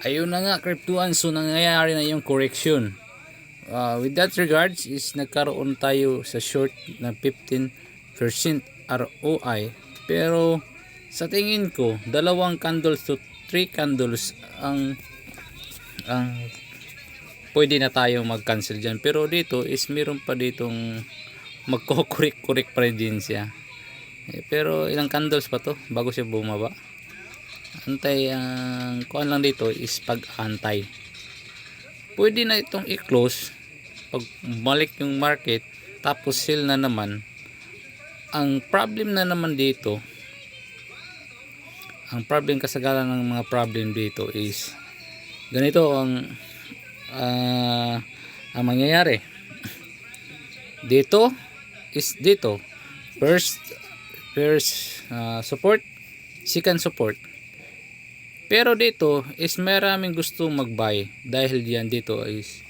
Ayun na nga, Cryptuan. So nangyayari na yung correction. With that regards is nagkaroon tayo sa short na 15% ROI. Pero sa tingin ko, dalawang candles to 3 candles ang pwede na tayo mag-cancel dyan. Pero dito is meron pa ditong magkukurik-kurik pa rin din siya. Pero ilang candles pa to bago siya bumaba. Antay, ang kuan lang dito is pag-antay. Pwede na itong i-close pag balik yung market tapos sell na naman. Ang problem na naman dito, ang problem kasagaran ng mga problem dito is ganito ang mangyayari. Dito is dito first support, second support. Pero dito is maraming gusto mag-buy dahil diyan dito is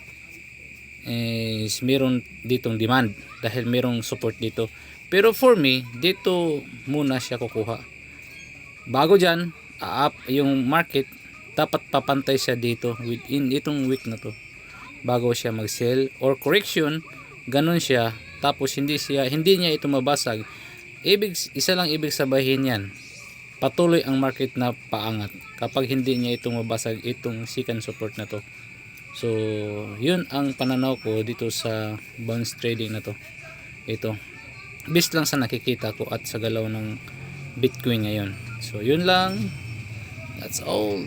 meron ditong demand dahil merong support dito. Pero for me, dito muna siya kukuha. Bago diyan, up yung market, dapat papantay siya dito within itong week na to bago siya mag-sell or correction, ganun siya. Tapos hindi niya ito mabasag. Isa lang ibig sabihin yan, patuloy ang market na paangat kapag hindi niya ito mabasag itong second support na to. So yun ang pananaw ko dito sa bonds trading na to. Ito based lang sa nakikita ko at sa galaw ng Bitcoin ngayon. So yun lang, that's all.